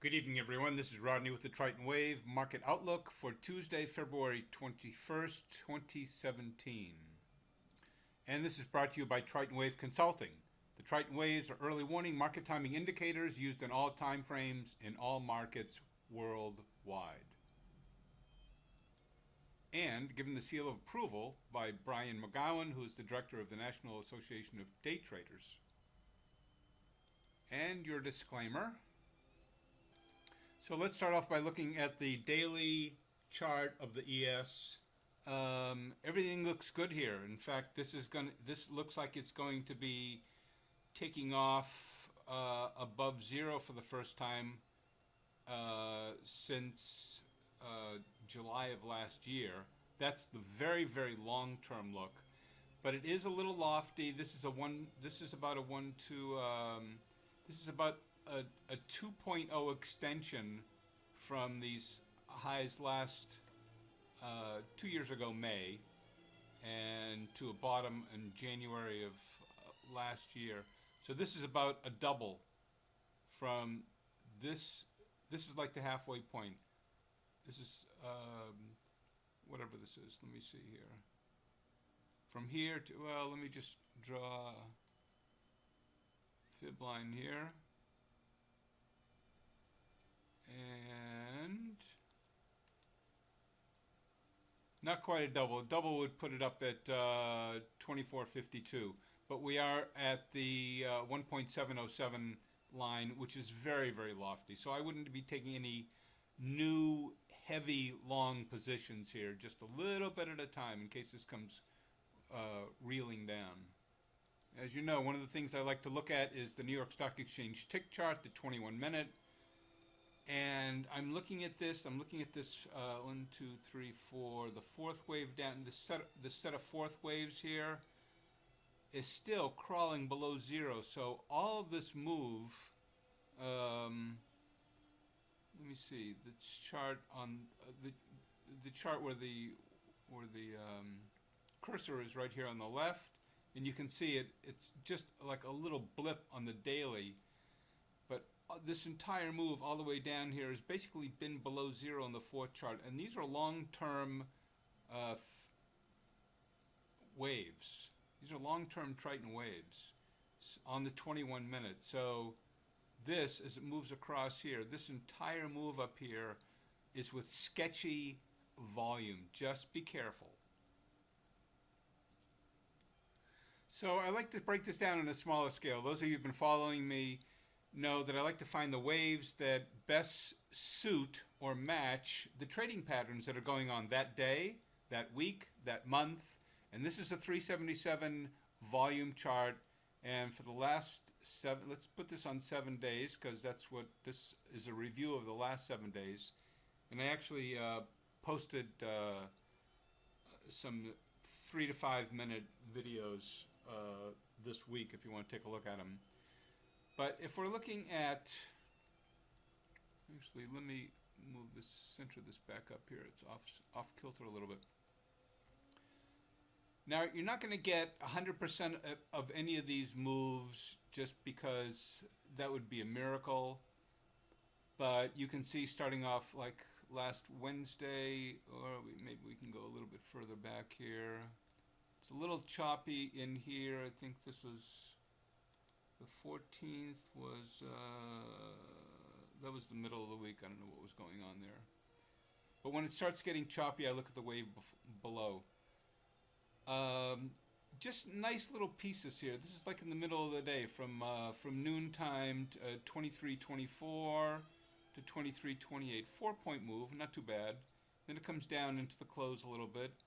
Good evening, everyone. This is Rodney with the Triton Wave Market Outlook for Tuesday, February 21st, 2017. And this is brought to you by Triton Wave Consulting. The Triton Waves are early warning market timing indicators used in all time frames in all markets worldwide. And given the seal of approval by Brian McGowan, who is the director of the National Association of Day Traders. And your disclaimer. So let's start off by looking at the daily chart of the ES. Everything looks good here. In fact, this looks like it's going to be taking off above zero for the first time since July of last year. That's the very, very long-term look, but it is a little lofty. This is about a 2.0 extension from these highs last 2 years ago, May, and to a bottom in January of last year. So this is about a double from this. This is like the halfway point. This is whatever this is. Let me see here. From here to, well, let me just draw a fib line here. And not quite a double. A double would put it up at 2452, but we are at the 1.707 line, which is very, very lofty. So I wouldn't be taking any new heavy long positions here, just a little bit at a time in case this comes reeling down. As you know, one of the things I like to look at is the New York Stock Exchange tick chart, the 21-minute. And I'm looking at this. 1, 2, 3, 4. The fourth wave down. The set of fourth waves here is still crawling below zero. So all of this move. Let me see the chart on the chart where the cursor is right here on the left, and you can see it. It's just like a little blip on the daily. But this entire move all the way down here has basically been below zero on the fourth chart, and these are long-term waves. These are long-term Triton waves on the 21-minute. So this, as it moves across here, this entire move up here is with sketchy volume. Just be careful. So I like to break this down on a smaller scale. Those of you who've been following me know that I like to find the waves that best suit or match the trading patterns that are going on that day, that week, that month. And this is a 377 volume chart. And for the last 7, let's put this on 7 days, because that's what this is, a review of the last 7 days. And I actually posted some 3 to 5 minute videos this week if you want to take a look at them. But if we're looking at, actually, let me move this, center this back up here. It's off kilter a little bit. Now, you're not going to get 100% of any of these moves just because that would be a miracle. But you can see starting off like last Wednesday, or maybe we can go a little bit further back here. It's a little choppy in here. I think this was the 14th was, that was the middle of the week. I don't know what was going on there. But when it starts getting choppy, I look at the wave below. Just nice little pieces here. This is like in the middle of the day, from noontime to 23.24 to 23.28. 4-point move, not too bad. Then it comes down into the close a little bit.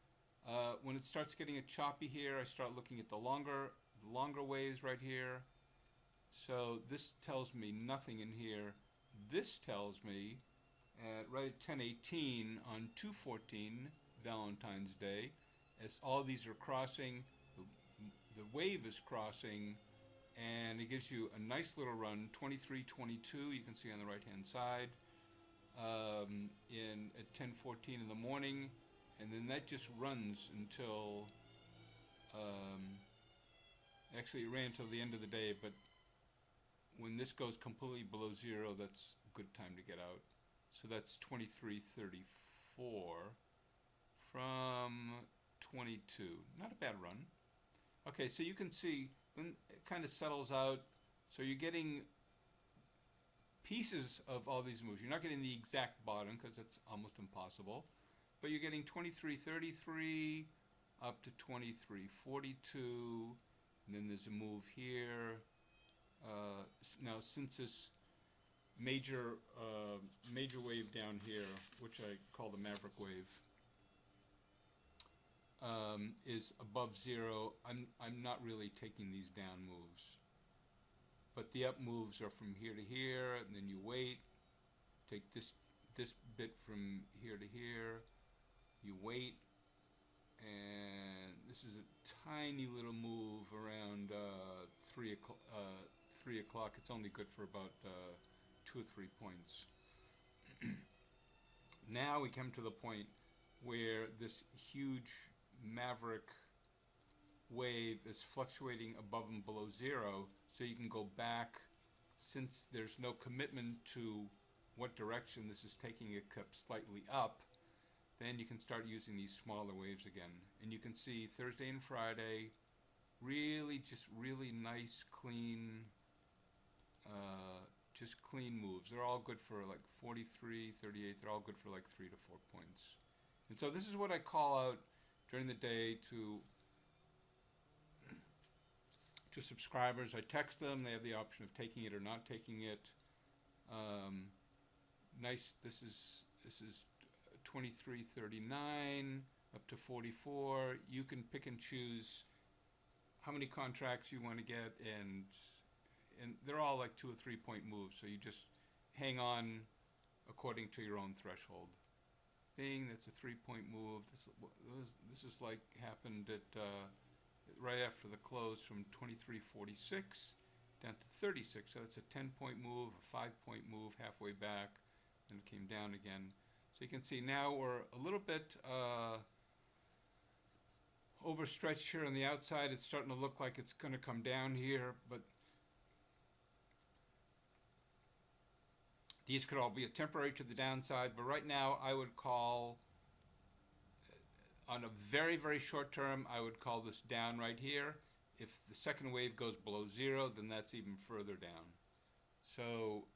When it starts getting a choppy here, I start looking at the longer waves right here. So this tells me nothing in here. This tells me right at 10:18 on 2/14 Valentine's Day, as all these are crossing, the wave is crossing, and it gives you a nice little run. 23.22 you can see on the right hand side at 10:14 in the morning, and then that just runs until actually it ran until the end of the day, but when this goes completely below zero, that's a good time to get out. So that's 23.34 from 22. Not a bad run. Okay, so you can see when it kind of settles out. So you're getting pieces of all these moves. You're not getting the exact bottom because that's almost impossible. But you're getting 23.33 up to 23.42. And then there's a move here. Now, since this major wave down here, which I call the Maverick wave, is above zero, I'm not really taking these down moves. But the up moves are from here to here, and then you wait. Take this bit from here to here. You wait, and this is a tiny little move around 3 o'clock. 3 o'clock. It's only good for about 2 or 3 points. Now we come to the point where this huge Maverick wave is fluctuating above and below zero, so you can go back, since there's no commitment to what direction this is taking except slightly up. Then you can start using these smaller waves again, and you can see Thursday and Friday just really nice, clean, just clean moves. They're all good for like 43, 38. They're all good for like 3 to 4 points. And so this is what I call out during the day to subscribers. I text them. They have the option of taking it or not taking it. Nice. This is 23.39 up to 44. You can pick and choose how many contracts you want to get, and they're all like 2 or 3 point moves. So you just hang on according to your own threshold. Bing, that's a 3 point move. This is like happened at right after the close from 23.46 down to 36. So that's a 10 point move, a 5 point move halfway back, and it came down again. So you can see now we're a little bit overstretched here on the outside. It's starting to look like it's going to come down here, but these could all be a temporary to the downside. But right now I would call, on a very, very short term, I would call this down right here. If the second wave goes below zero, then that's even further down. So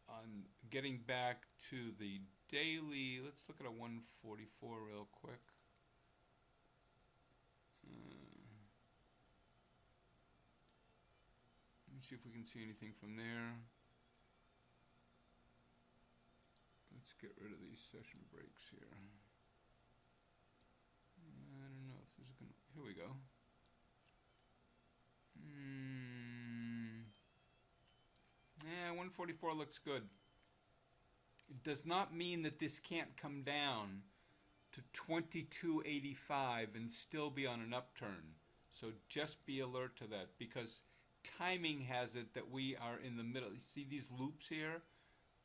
on getting back to the daily, let's look at a 144 real quick. Let me see if we can see anything from there. Let's get rid of these session breaks here. I don't know if this is gonna, here we go. Yeah, 144 looks good. It does not mean that this can't come down to 22.85 and still be on an upturn. So just be alert to that, because timing has it that we are in the middle. You see these loops here?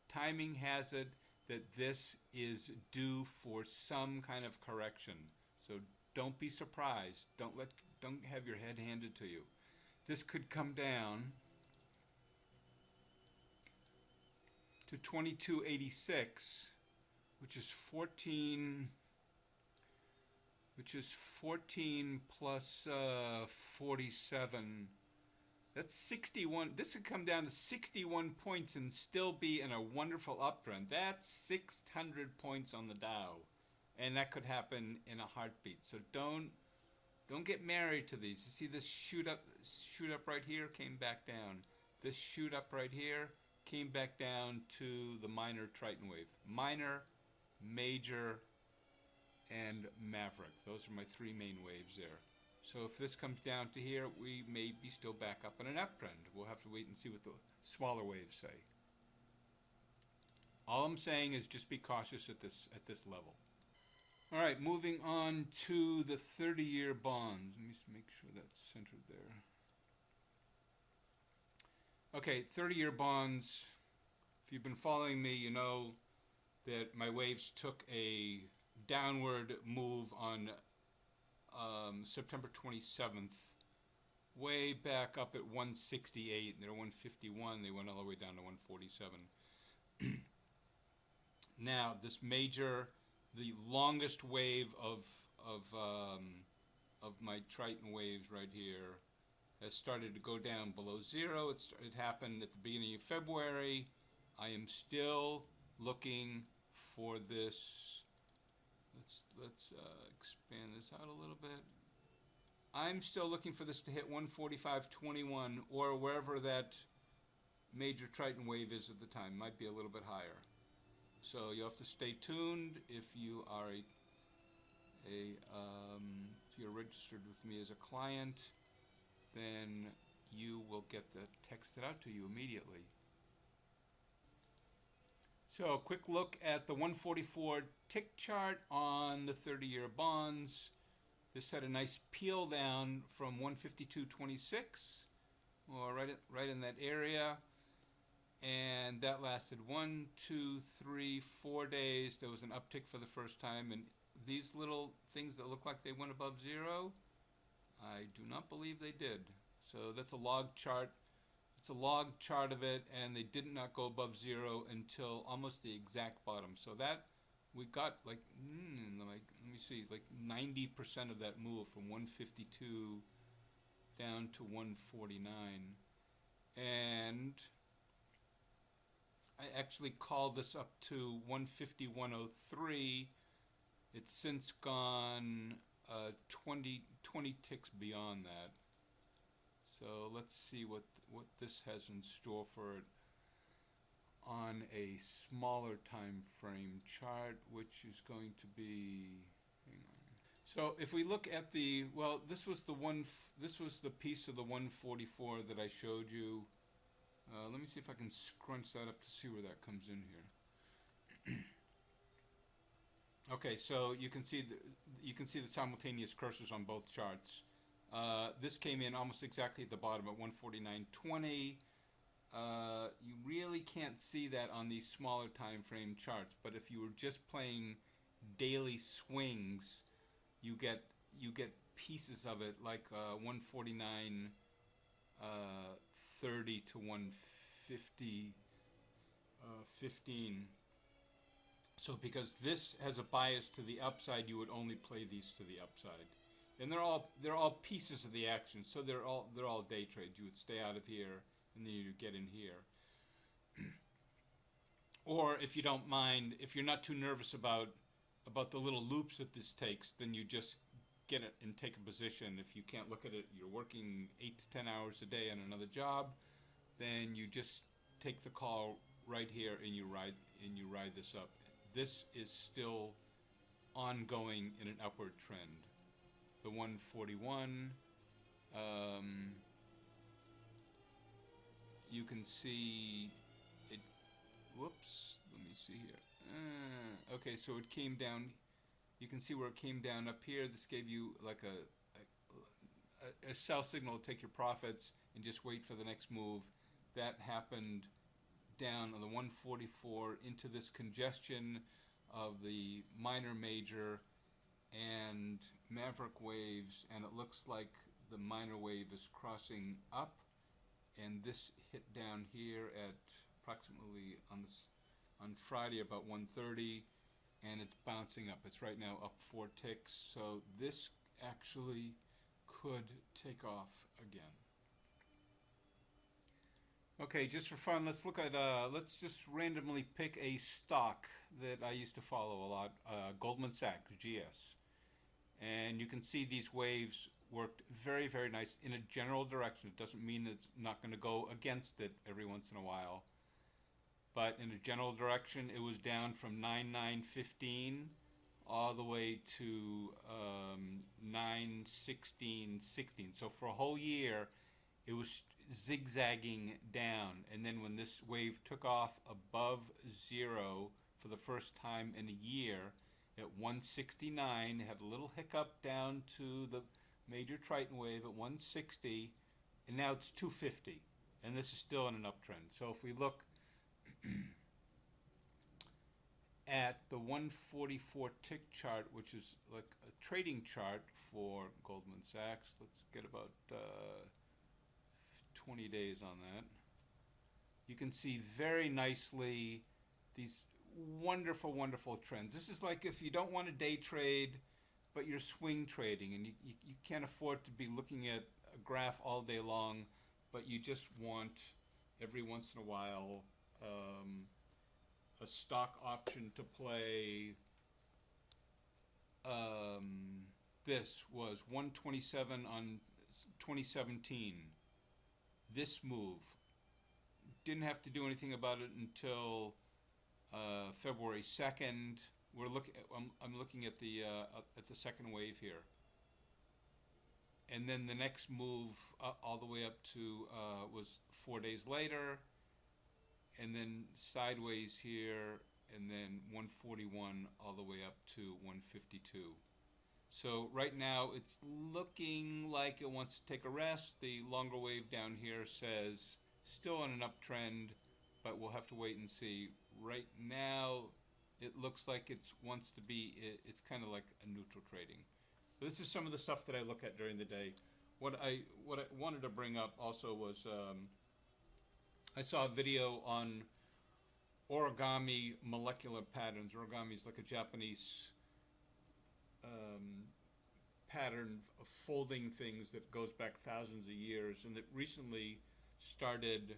Timing has it that this is due for some kind of correction. So don't be surprised. Don't have your head handed to you. This could come down to 22.86, which is 14 plus 47. That's 61. This could come down to 61 points and still be in a wonderful uptrend. That's 600 points on the Dow, and that could happen in a heartbeat. So don't get married to these. You see this shoot up right here, came back down. This shoot up right here came back down to the minor Triton wave. Minor, major, and Maverick. Those are my 3 main waves there. So if this comes down to here, we may be still back up in an uptrend. We'll have to wait and see what the smaller waves say. All I'm saying is just be cautious at this level. All right, moving on to the 30-year bonds. Let me just make sure that's centered there. Okay, 30-year bonds. If you've been following me, you know that my waves took a downward move on September 27th way back up at 168, and they're 151. They went all the way down to 147. Now, this major, the longest wave of my Triton waves right here has started to go down below zero. It happened at the beginning of February. I am still looking for this. Let's expand this out a little bit. I'm still looking for this to hit 145.21 or wherever that major Triton wave is at the time. Might be a little bit higher. So you have to stay tuned if you are if you're registered with me as a client, then you will get that texted out to you immediately. So a quick look at the 144 tick chart on the 30-year bonds. This had a nice peel down from 152.26, or right in that area, and that lasted 1, 2, 3, 4 days. There was an uptick for the first time, and these little things that look like they went above zero, I do not believe they did. So that's a log chart. It's a log chart of it, and they did not go above zero until almost the exact bottom. So that we got like, let me see, like 90% of that move from 152 down to 149. And I actually called this up to 150.103. It's since gone 20 ticks beyond that. So let's see what this has in store for it on a smaller time frame chart, which is going to be, hang on. So if we look at the, well, this was the piece of the 144 that I showed you. Let me see if I can scrunch that up to see where that comes in here. Okay, so you can see the simultaneous cursors on both charts. This came in almost exactly at the bottom at 149.20. You really can't see that on these smaller time frame charts, but if you were just playing daily swings, you get pieces of it, like 149.30 to 150.15. So because this has a bias to the upside, you would only play these to the upside. And they're all pieces of the action, so they're all day trades. You would stay out of here, and then you get in here. Or if you don't mind, if you're not too nervous about the little loops that this takes, then you just get it and take a position. If you can't look at it, you're working 8 to 10 hours a day on another job, then you just take the call right here and you ride this up. This is still ongoing in an upward trend. The 141, you can see it, whoops, let me see here. Okay, so it came down, you can see where it came down up here. This gave you like a sell signal to take your profits and just wait for the next move. That happened down on the 144 into this congestion of the minor major and maverick waves, and it looks like the minor wave is crossing up, and this hit down here at approximately on Friday about 1:30, and it's bouncing up. It's right now up 4 ticks, so this actually could take off again. Okay, just for fun, let's look at let's just randomly pick a stock that I used to follow a lot, Goldman Sachs, GS. And you can see these waves worked very, very nice in a general direction. It doesn't mean it's not going to go against it every once in a while. But in a general direction, it was down from 9.915 all the way to 9.1616. So for a whole year, it was zigzagging down. And then when this wave took off above zero for the first time in a year, at 169, had a little hiccup down to the major Triton wave at 160, and now it's 250, and this is still in an uptrend. So if we look at the 144 tick chart, which is like a trading chart for Goldman Sachs, let's get about 20 days on that. You can see very nicely these wonderful, wonderful trends. This is like if you don't want to day trade, but you're swing trading and you can't afford to be looking at a graph all day long, but you just want every once in a while a stock option to play. This was 127 on 2017. This move. Didn't have to do anything about it until February 2nd. I'm looking at the second wave here, and then the next move all the way up to was 4 days later, and then sideways here, and then 141 all the way up to 152. So right now it's looking like it wants to take a rest. The longer wave down here says still on an uptrend, but we'll have to wait and see. Right now it looks like wants to be, it's kind of like a neutral trading. So this is some of the stuff that I look at during the day. What I wanted to bring up also was I saw a video on origami molecular patterns. Origami is like a Japanese pattern of folding things that goes back thousands of years, and that recently started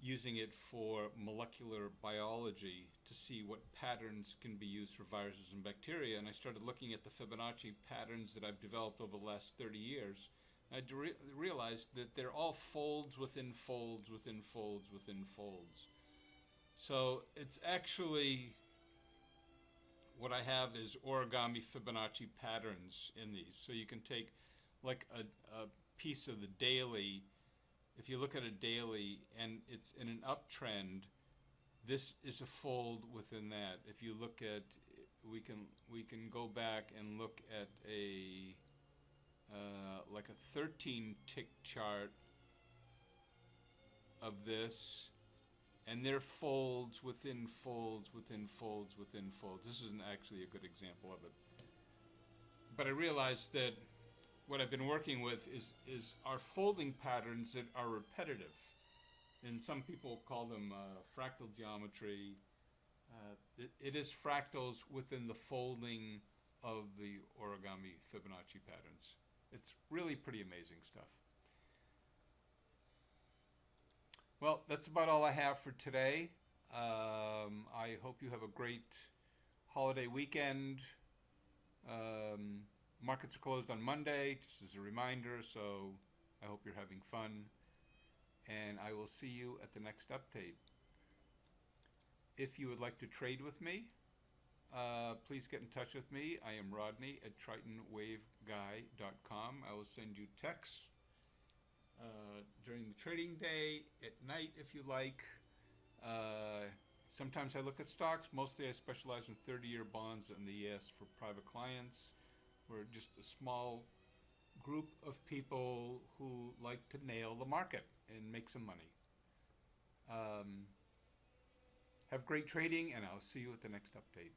using it for molecular biology to see what patterns can be used for viruses and bacteria. And I started looking at the Fibonacci patterns that I've developed over the last 30 years. I realized that they're all folds within folds within folds within folds. So it's actually, what I have is origami Fibonacci patterns in these. So you can take like a piece of the daily. If you look at a daily and it's in an uptrend, this is a fold within that. If you look at, we can go back and look at a like a 13 tick chart of this, and they're folds within folds within folds within folds. This isn't actually a good example of it, but I realized that what I've been working with is our folding patterns that are repetitive, and some people call them fractal geometry. It is fractals within the folding of the origami Fibonacci patterns. It's really pretty amazing stuff. Well, that's about all I have for today. I hope you have a great holiday weekend. Markets are closed on Monday, just as a reminder, so I hope you're having fun. And I will see you at the next update. If you would like to trade with me, please get in touch with me. I am Rodney at TritonWaveGuy.com. I will send you texts during the trading day, at night if you like. Sometimes I look at stocks. Mostly I specialize in 30-year bonds and the ES for private clients. We're just a small group of people who like to nail the market and make some money. Have great trading, and I'll see you at the next update.